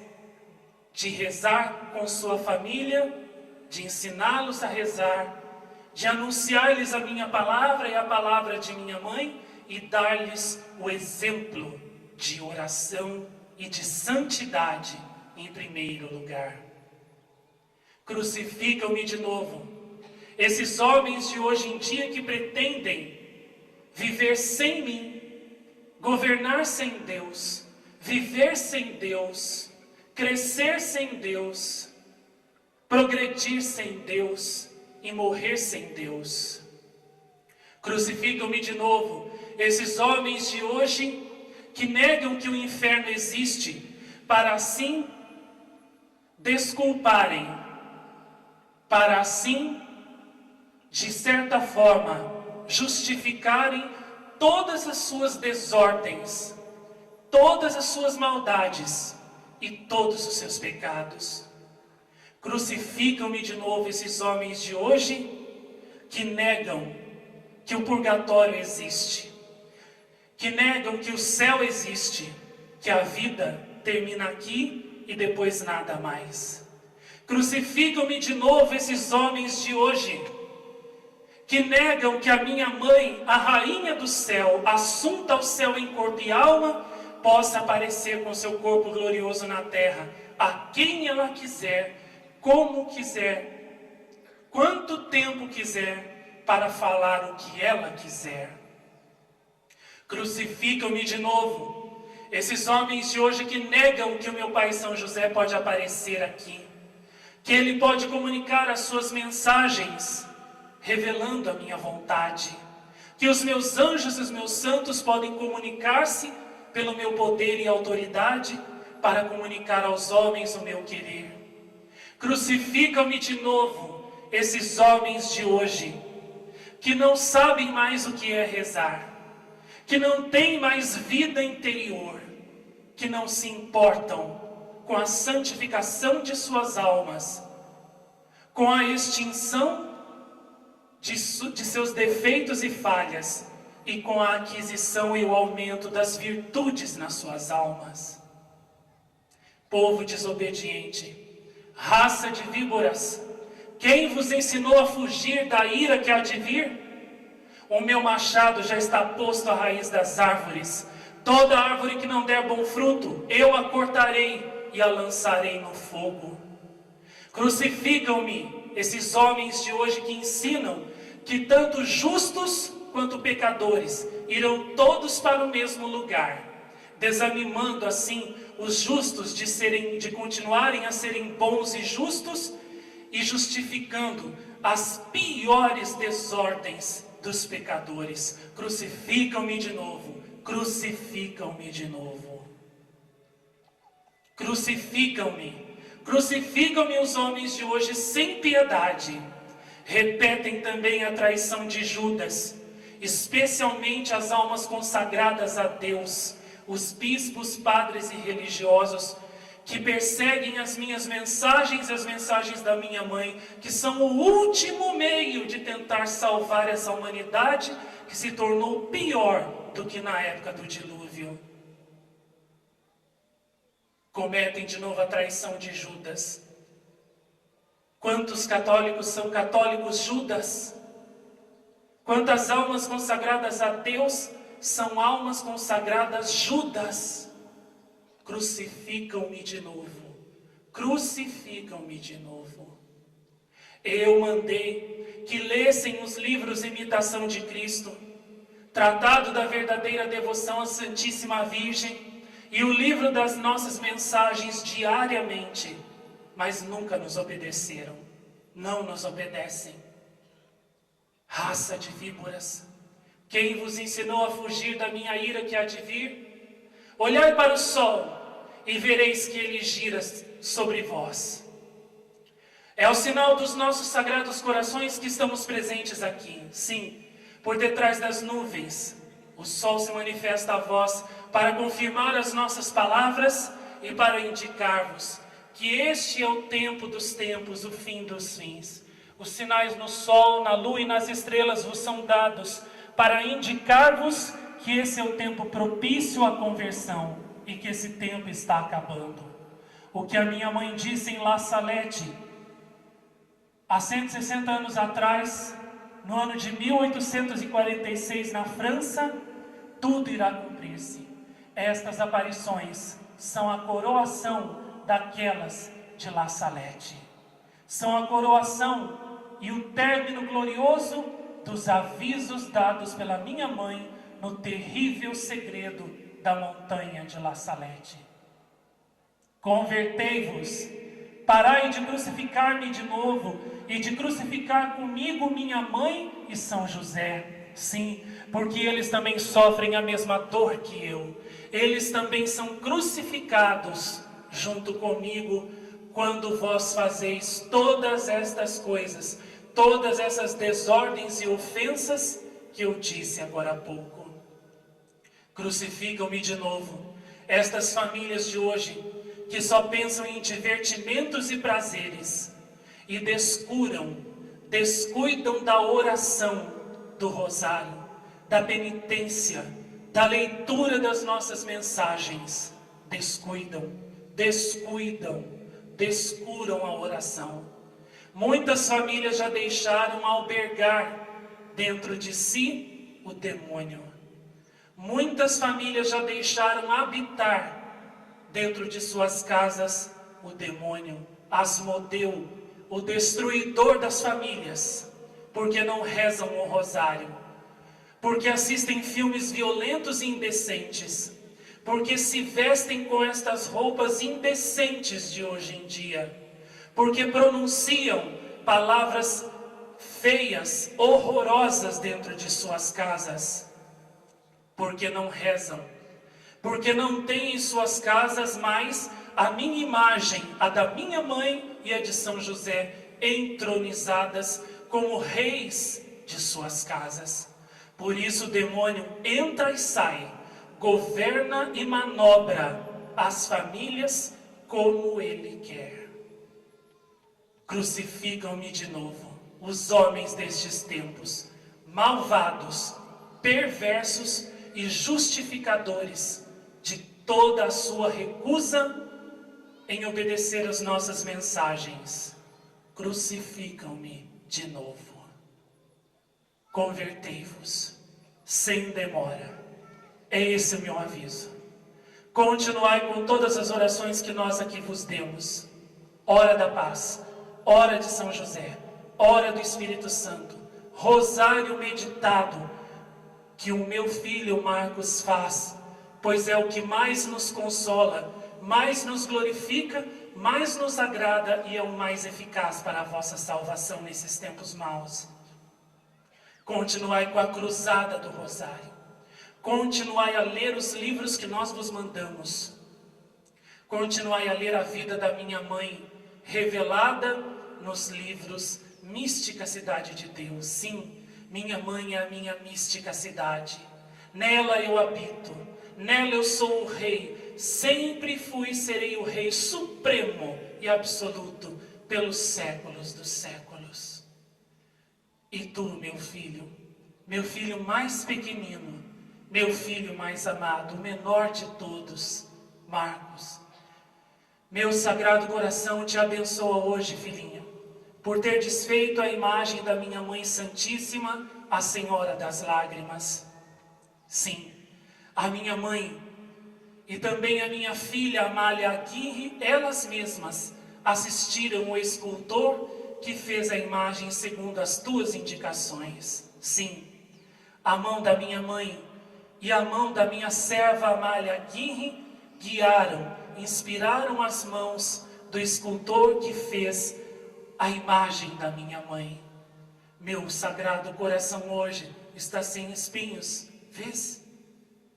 de rezar com sua família, de ensiná-los a rezar, de anunciar-lhes a minha palavra e a palavra de minha mãe e dar-lhes o exemplo de oração e de santidade em primeiro lugar. Crucificam-me de novo esses homens de hoje em dia que pretendem viver sem mim, governar sem Deus, viver sem Deus, crescer sem Deus, progredir sem Deus e morrer sem Deus. Crucificam-me de novo esses homens de hoje que negam que o inferno existe, para assim desculparem para assim, de certa forma, justificarem todas as suas desordens, todas as suas maldades e todos os seus pecados. Crucificam-me de novo esses homens de hoje que negam que o purgatório existe, que negam que o céu existe, que a vida termina aqui e depois nada mais. Crucificam-me de novo esses homens de hoje que negam que a minha mãe, a rainha do céu, assunta ao céu em corpo e alma, possa aparecer com seu corpo glorioso na terra, a quem ela quiser, como quiser, quanto tempo quiser, para falar o que ela quiser. Crucificam-me de novo esses homens de hoje que negam que o meu pai São José pode aparecer aqui, que ele pode comunicar as suas mensagens, revelando a minha vontade, que os meus anjos e os meus santos podem comunicar-se pelo meu poder e autoridade para comunicar aos homens o meu querer. Crucificam-me de novo esses homens de hoje que não sabem mais o que é rezar, que não têm mais vida interior, que não se importam com a santificação de suas almas, com a extinção de seus defeitos e falhas, e com a aquisição e o aumento das virtudes nas suas almas. Povo desobediente, raça de víboras, quem vos ensinou a fugir da ira que há de vir? O meu machado já está posto à raiz das árvores. Toda árvore que não der bom fruto, eu a cortarei e a lançarei no fogo. Crucificam-me esses homens de hoje que ensinam que tanto justos quanto pecadores irão todos para o mesmo lugar, desanimando assim os justos de continuarem a serem bons e justos, e justificando as piores desordens dos pecadores. Crucificam-me de novo, crucificam-me de novo. Crucificam-me os homens de hoje sem piedade. Repetem também a traição de Judas, especialmente as almas consagradas a Deus, os bispos, padres e religiosos, que perseguem as minhas mensagens e as mensagens da minha mãe, que são o último meio de tentar salvar essa humanidade que se tornou pior do que na época do dilúvio. Cometem de novo a traição de Judas. Quantos católicos são católicos Judas? Quantas almas consagradas a Deus são almas consagradas Judas? Crucificam-me de novo. Crucificam-me de novo. Eu mandei que lessem os livros Imitação de Cristo, Tratado da Verdadeira Devoção à Santíssima Virgem e o livro das nossas mensagens diariamente, mas nunca nos obedeceram. Não nos obedecem. Raça de víboras, quem vos ensinou a fugir da minha ira que há de vir? Olhai para o sol e vereis que ele gira sobre vós. É o sinal dos nossos sagrados corações que estamos presentes aqui. Sim, por detrás das nuvens, o sol se manifesta a vós para confirmar as nossas palavras e para indicar-vos que este é o tempo dos tempos, o fim dos fins. Os sinais no sol, na lua e nas estrelas vos são dados para indicar-vos que esse é o tempo propício à conversão e que esse tempo está acabando. O que a minha mãe disse em La Salette, há 160 anos atrás, no ano de 1846, na França, tudo irá cumprir-se. Estas aparições são a coroação daquelas de La Salette. São a coroação e o término glorioso dos avisos dados pela minha mãe no terrível segredo da montanha de La Salette. Convertei-vos, parai de crucificar-me de novo e de crucificar comigo minha mãe e São José. Sim, porque eles também sofrem a mesma dor que eu. Eles também são crucificados junto comigo quando vós fazeis todas estas coisas, todas essas desordens e ofensas que eu disse agora há pouco. Crucificam-me de novo estas famílias de hoje, que só pensam em divertimentos e prazeres, e descuidam da oração, do rosário, da penitência, da leitura das nossas mensagens. Descuram a oração. Muitas famílias já deixaram albergar dentro de si o demônio. Muitas famílias já deixaram habitar dentro de suas casas o demônio, Asmodeu, o destruidor das famílias, porque não rezam o rosário, porque assistem filmes violentos e indecentes, porque se vestem com estas roupas indecentes de hoje em dia, porque pronunciam palavras feias, horrorosas dentro de suas casas, porque não rezam, porque não têm em suas casas mais a minha imagem, a da minha mãe e a de São José, entronizadas como reis de suas casas. Por isso o demônio entra e sai, governa e manobra as famílias como ele quer. Crucificam-me de novo os homens destes tempos, malvados, perversos e justificadores de toda a sua recusa em obedecer às nossas mensagens. Crucificam-me de novo. Convertei-vos sem demora. É esse o meu aviso. Continuai com todas as orações que nós aqui vos demos. Hora da paz, hora de São José, hora do Espírito Santo, rosário meditado, que o meu filho Marcos faz, pois é o que mais nos consola, mais nos glorifica, mais nos agrada e é o mais eficaz para a vossa salvação nesses tempos maus. Continuai com a cruzada do rosário. Continuai a ler os livros que nós vos mandamos. Continuai a ler a vida da minha mãe, revelada nos livros Mística Cidade de Deus. Sim, minha mãe é a minha mística cidade. Nela eu habito, nela eu sou o rei. Sempre fui e serei o rei supremo e absoluto pelos séculos dos séculos. E tu, meu filho mais pequenino, meu filho mais amado, o menor de todos, Marcos, meu sagrado coração te abençoa hoje, filhinho, por ter desfeito a imagem da minha Mãe Santíssima, a Senhora das Lágrimas. Sim, a minha mãe e também a minha filha Amália Aguirre, elas mesmas assistiram o escultor que fez a imagem segundo as tuas indicações. Sim, a mão da minha mãe e a mão da minha serva Amália Aguirre guiaram, inspiraram as mãos do escultor que fez a imagem da minha mãe. Meu sagrado coração hoje está sem espinhos, vês?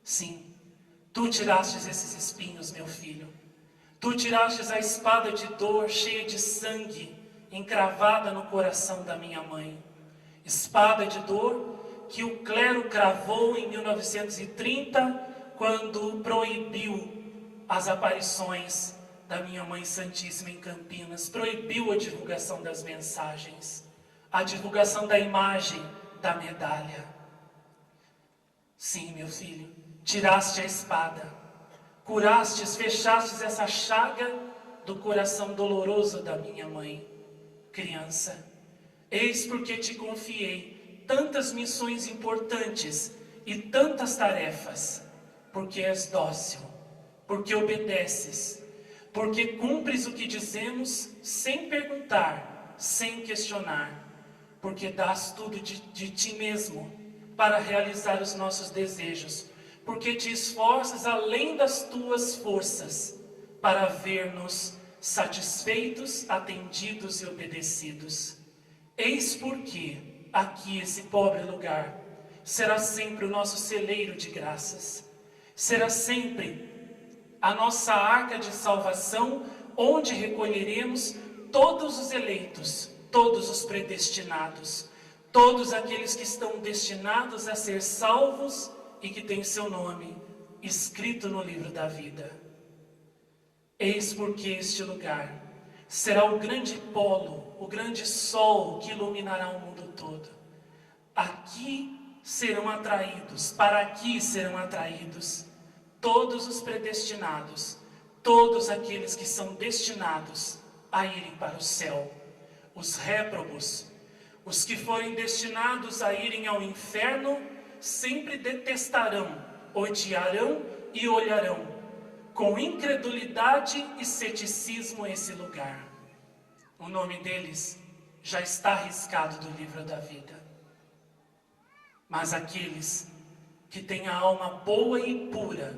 Sim, tu tirastes esses espinhos, meu filho. Tu tirastes a espada de dor cheia de sangue, encravada no coração da minha mãe. Espada de dor que o clero cravou em 1930, quando proibiu as aparições da minha Mãe Santíssima em Campinas. Proibiu a divulgação das mensagens, a divulgação da imagem, da medalha. Sim, meu filho, tiraste a espada, curastes, fechastes essa chaga do coração doloroso da minha mãe. Criança, eis porque te confiei tantas missões importantes e tantas tarefas, porque és dócil, porque obedeces, porque cumpres o que dizemos sem perguntar, sem questionar, porque dás tudo de ti mesmo para realizar os nossos desejos, porque te esforças além das tuas forças para ver-nos satisfeitos, atendidos e obedecidos. Eis porque aqui esse pobre lugar será sempre o nosso celeiro de graças, será sempre a nossa arca de salvação onde recolheremos todos os eleitos, todos os predestinados, todos aqueles que estão destinados a ser salvos e que têm seu nome escrito no livro da vida. Eis porque este lugar será o grande polo, o grande sol que iluminará o mundo todo. Aqui serão atraídos, para aqui serão atraídos todos os predestinados, todos aqueles que são destinados a irem para o céu. Os réprobos, os que forem destinados a irem ao inferno, sempre detestarão, odiarão e olharão com incredulidade e ceticismo esse lugar. O nome deles já está riscado do livro da vida. Mas aqueles que têm a alma boa e pura,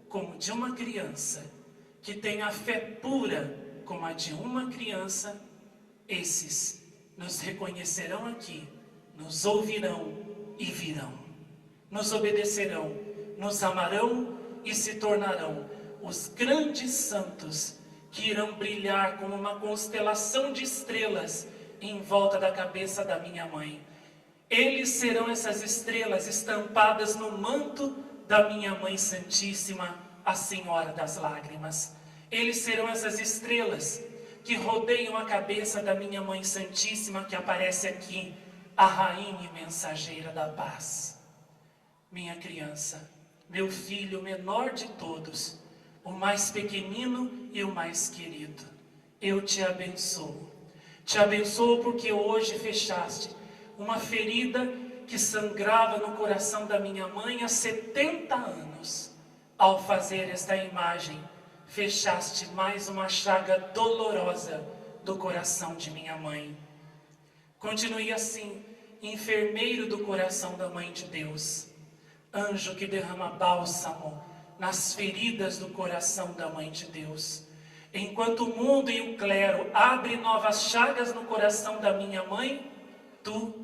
como de uma criança, que têm a fé pura, como a de uma criança, esses nos reconhecerão aqui, nos ouvirão e virão, nos obedecerão, nos amarão e se tornarão os grandes santos que irão brilhar como uma constelação de estrelas em volta da cabeça da minha mãe. Eles serão essas estrelas estampadas no manto da minha Mãe Santíssima, a Senhora das Lágrimas. Eles serão essas estrelas que rodeiam a cabeça da minha Mãe Santíssima, que aparece aqui, a Rainha e Mensageira da Paz. Minha criança, meu filho, o menor de todos, o mais pequenino e o mais querido, eu te abençoo. Te abençoo porque hoje fechaste uma ferida que sangrava no coração da minha mãe há 70 anos. Ao fazer esta imagem, fechaste mais uma chaga dolorosa do coração de minha mãe. Continue assim, enfermeiro do coração da Mãe de Deus, anjo que derrama bálsamo nas feridas do coração da Mãe de Deus. Enquanto o mundo e o clero abrem novas chagas no coração da minha mãe, tu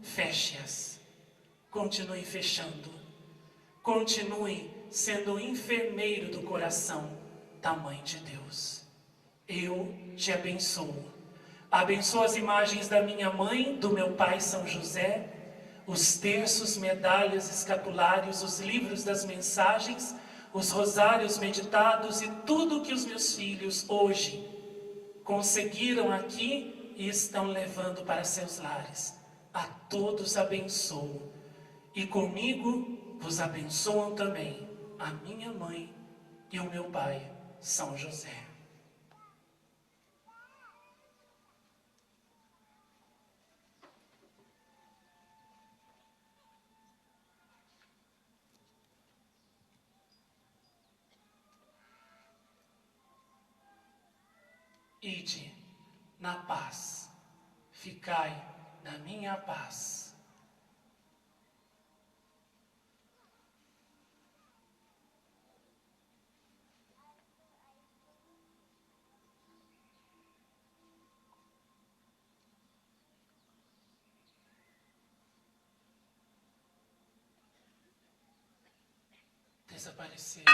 feche-as. Continue fechando. Continue sendo o enfermeiro do coração da Mãe de Deus. Eu te abençoo. Abençoo as imagens da minha mãe, do meu pai São José, os terços, medalhas, escapulários, os livros das mensagens, os rosários meditados e tudo que os meus filhos hoje conseguiram aqui e estão levando para seus lares. A todos abençoo. E comigo vos abençoam também a minha mãe e o meu pai, São José. Ide na paz, ficai na minha paz. Desaparecer.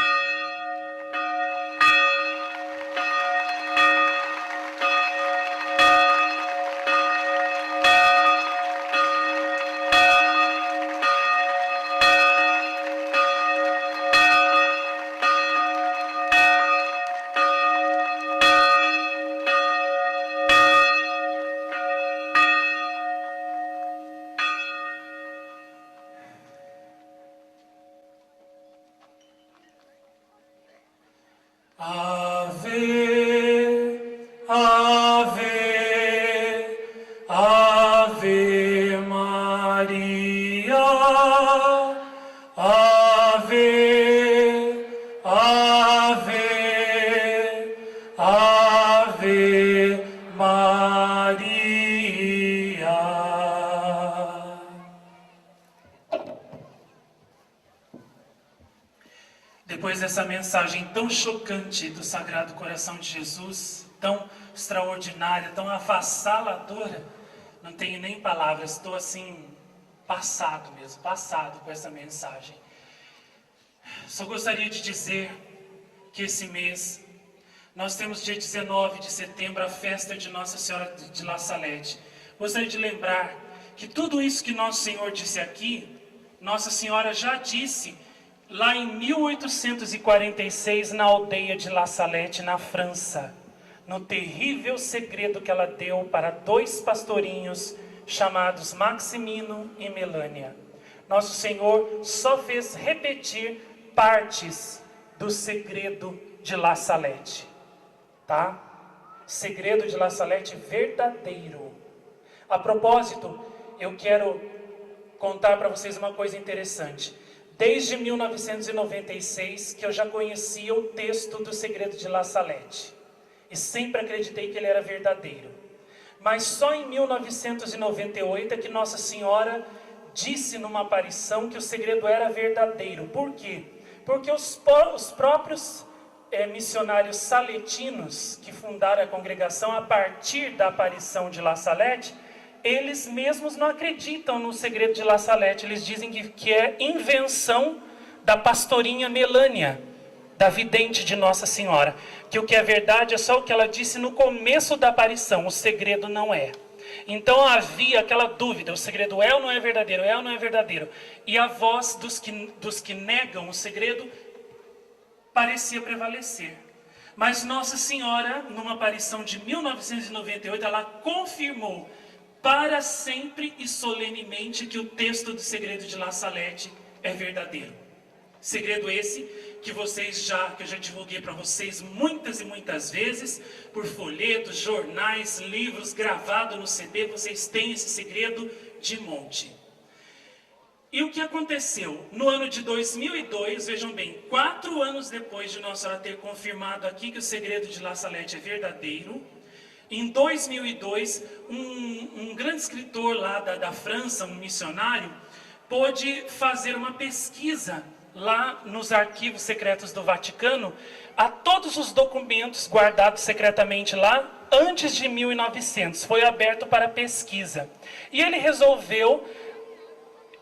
Ave, Ave, Ave Maria, Ave, Ave, Ave Maria. Depois dessa mensagem tão chocante do Sagrado Coração de Jesus, tão extraordinária, tão avassaladora, não tenho nem palavras, estou assim, passado com essa mensagem. Só gostaria de dizer que esse mês Nós temos dia 19 de setembro a festa de Nossa Senhora de La Salete. Gostaria de lembrar que tudo isso que Nosso Senhor disse aqui, Nossa Senhora já disse lá em 1846 na aldeia de La Salete, na França, no terrível segredo que ela deu para 2 pastorinhos chamados Maximino e Melânia. Nosso Senhor só fez repetir partes do segredo de La Salete, tá? Segredo de La Salete verdadeiro. A propósito, eu quero contar para vocês uma coisa interessante. Desde 1996 que eu já conhecia o texto do segredo de La Salete e sempre acreditei que ele era verdadeiro. Mas só em 1998 é que Nossa Senhora disse numa aparição que o segredo era verdadeiro. Por quê? Porque os próprios missionários saletinos que fundaram a congregação a partir da aparição de La Salete, eles mesmos não acreditam no segredo de La Salete. Eles dizem que é invenção da pastorinha Melânia, da vidente de Nossa Senhora. Que o que é verdade é só o que ela disse no começo da aparição, o segredo não é. Então havia aquela dúvida, o segredo é ou não é verdadeiro, é ou não é verdadeiro. E a voz dos que negam o segredo parecia prevalecer. Mas Nossa Senhora, numa aparição de 1998, ela confirmou para sempre e solenemente que o texto do segredo de La Salete é verdadeiro. Segredo esse que eu já divulguei para vocês muitas e muitas vezes, por folhetos, jornais, livros, gravado no CD, vocês têm esse segredo de monte. E o que aconteceu? No ano de 2002, vejam bem, 4 anos depois de Nossa Senhora ter confirmado aqui que o segredo de La Salete é verdadeiro, em 2002, um grande escritor lá da França, um missionário, pôde fazer uma pesquisa lá nos arquivos secretos do Vaticano, a todos os documentos guardados secretamente lá, antes de 1900, foi aberto para pesquisa. E ele resolveu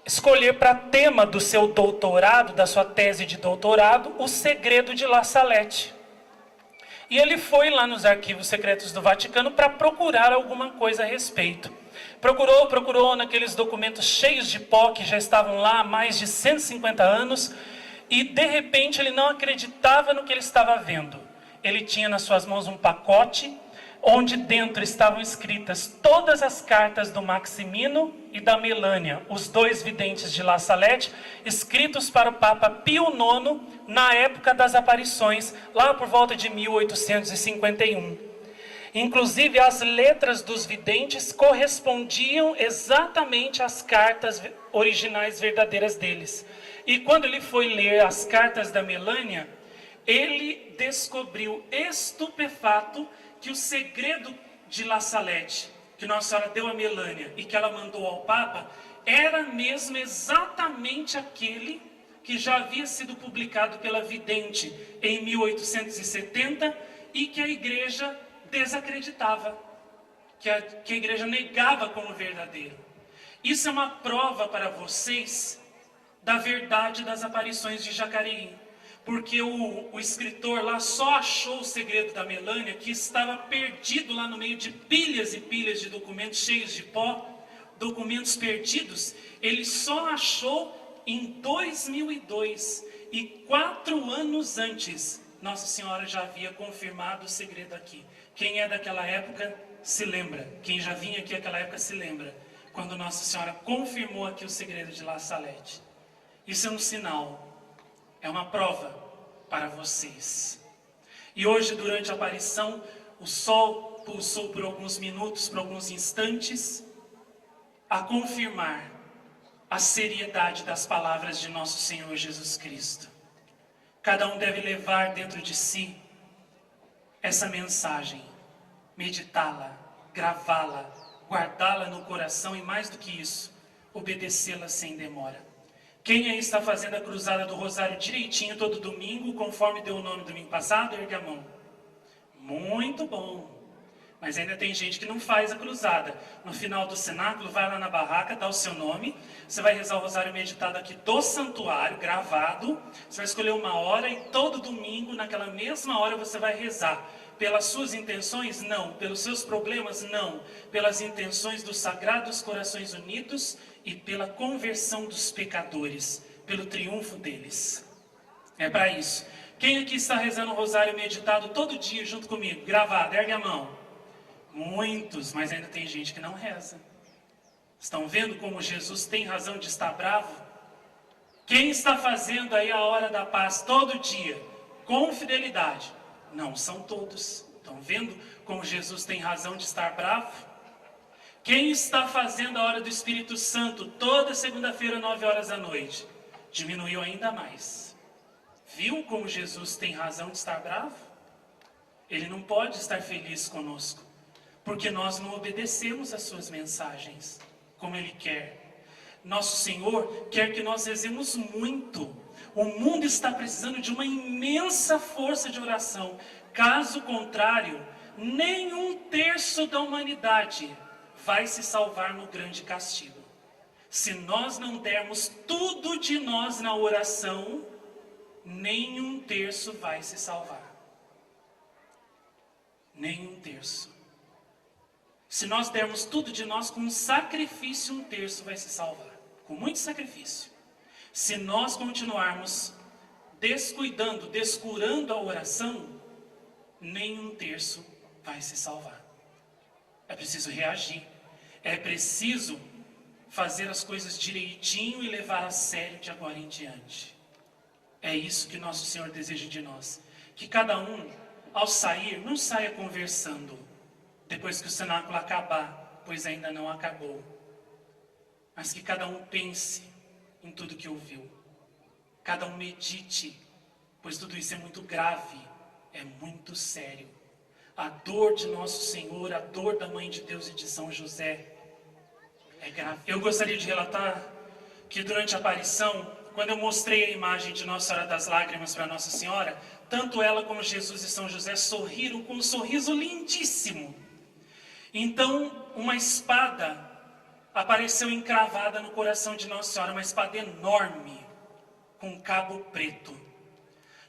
escolher para tema do seu doutorado, da sua tese de doutorado, o segredo de La Salete. E ele foi lá nos arquivos secretos do Vaticano para procurar alguma coisa a respeito. Procurou naqueles documentos cheios de pó que já estavam lá há mais de 150 anos, e de repente ele não acreditava no que ele estava vendo. Ele tinha nas suas mãos um pacote, onde dentro estavam escritas todas as cartas do Maximino e da Melânia, os 2 videntes de La Salete, escritos para o Papa Pio IX, na época das aparições, lá por volta de 1851. Inclusive, as letras dos videntes correspondiam exatamente às cartas originais verdadeiras deles. E quando ele foi ler as cartas da Melânia, ele descobriu estupefato que o segredo de La Salete, que Nossa Senhora deu a Melânia e que ela mandou ao Papa, era mesmo exatamente aquele que já havia sido publicado pela vidente em 1870 e que a igreja desacreditava, que a igreja negava como verdadeiro. Isso é uma prova para vocês da verdade das aparições de Jacareí. Porque o escritor lá só achou o segredo da Melânia, que estava perdido lá no meio de pilhas e pilhas de documentos cheios de pó, documentos perdidos. Ele só achou em 2002, e 4 anos antes, Nossa Senhora já havia confirmado o segredo aqui. Quem é daquela época se lembra, quem já vinha aqui naquela época se lembra, quando Nossa Senhora confirmou aqui o segredo de La Salete. Isso é um sinal. É uma prova para vocês. E hoje, durante a aparição, o sol pulsou por alguns minutos, por alguns instantes, a confirmar a seriedade das palavras de nosso Senhor Jesus Cristo. Cada um deve levar dentro de si essa mensagem, meditá-la, gravá-la, guardá-la no coração e, mais do que isso, obedecê-la sem demora. Quem aí está fazendo a cruzada do Rosário direitinho todo domingo, conforme deu o nome domingo passado? Ergue a mão. Muito bom. Mas ainda tem gente que não faz a cruzada. No final do cenáculo, vai lá na barraca, dá o seu nome. Você vai rezar o rosário meditado aqui do santuário, gravado. Você vai escolher uma hora e todo domingo, naquela mesma hora, você vai rezar. Pelas suas intenções? Não. Pelos seus problemas? Não. Pelas intenções dos Sagrados Corações Unidos e pela conversão dos pecadores. Pelo triunfo deles. É para isso. Quem aqui está rezando o rosário meditado todo dia junto comigo? Gravado, ergue a mão. Muitos, mas ainda tem gente que não reza. Estão vendo como Jesus tem razão de estar bravo? Quem está fazendo aí a hora da paz todo dia, com fidelidade? Não são todos. Estão vendo como Jesus tem razão de estar bravo? Quem está fazendo a hora do Espírito Santo toda segunda-feira, 9 horas da noite? Diminuiu ainda mais. Viu como Jesus tem razão de estar bravo? Ele não pode estar feliz conosco. Porque nós não obedecemos às suas mensagens, como Ele quer. Nosso Senhor quer que nós rezemos muito. O mundo está precisando de uma imensa força de oração. Caso contrário, nem 1/3 da humanidade vai se salvar no grande castigo. Se nós não dermos tudo de nós na oração, nem 1/3 vai se salvar. Nem 1/3. Se nós dermos tudo de nós com um sacrifício, 1/3 vai se salvar. Com muito sacrifício. Se nós continuarmos descuidando, descurando a oração, nem 1/3 vai se salvar. É preciso reagir. É preciso fazer as coisas direitinho e levar a sério de agora em diante. É isso que nosso Senhor deseja de nós. Que cada um, ao sair, não saia conversando. Depois que o cenáculo acabar, pois ainda não acabou. Mas que cada um pense em tudo que ouviu. Cada um medite, pois tudo isso é muito grave, é muito sério. A dor de nosso Senhor, a dor da Mãe de Deus e de São José é grave. Eu gostaria de relatar que durante a aparição, quando eu mostrei a imagem de Nossa Senhora das Lágrimas para Nossa Senhora, tanto ela como Jesus e São José sorriram com um sorriso lindíssimo. Então, uma espada apareceu encravada no coração de Nossa Senhora, uma espada enorme, com um cabo preto.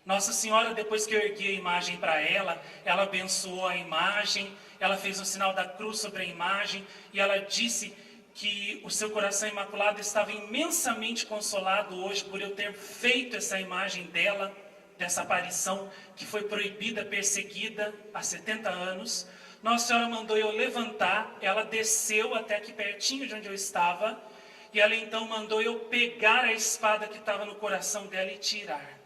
Nossa Senhora, depois que eu ergui a imagem para ela abençoou a imagem, ela fez o sinal da cruz sobre a imagem, e ela disse que o seu coração imaculado estava imensamente consolado hoje por eu ter feito essa imagem dela, dessa aparição que foi proibida, perseguida há 70 anos. Nossa Senhora mandou eu levantar, ela desceu até aqui pertinho de onde eu estava, e ela então mandou eu pegar a espada que estava no coração dela e tirar.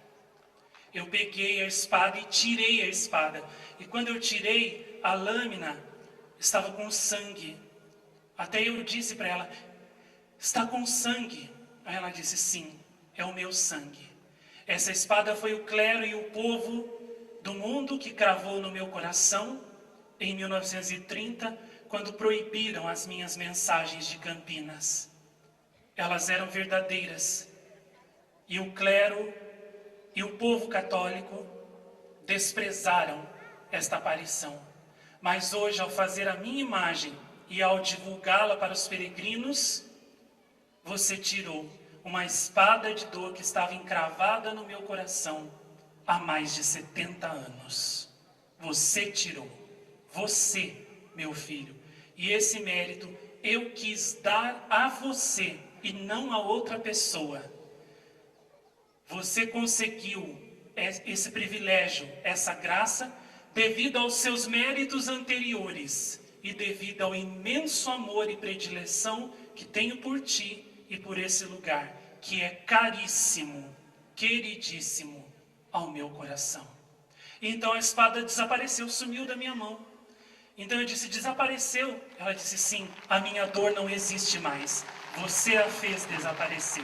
Eu peguei a espada e tirei a espada. E quando eu tirei, a lâmina estava com sangue. Até eu disse para ela, está com sangue? Aí ela disse, sim, é o meu sangue. Essa espada foi o clero e o povo do mundo que cravou no meu coração, em 1930, quando proibiram as minhas mensagens de Campinas. Elas eram verdadeiras. E o clero e o povo católico desprezaram esta aparição. Mas hoje, ao fazer a minha imagem e ao divulgá-la para os peregrinos, você tirou uma espada de dor que estava encravada no meu coração há mais de 70 anos. Você tirou. Você, meu filho, e esse mérito eu quis dar a você e não a outra pessoa. Você conseguiu esse privilégio, essa graça, devido aos seus méritos anteriores e devido ao imenso amor e predileção que tenho por ti e por esse lugar, que é caríssimo, queridíssimo ao meu coração. Então a espada desapareceu, sumiu da minha mão. Então eu disse, desapareceu? Ela disse, sim, a minha dor não existe mais. Você a fez desaparecer.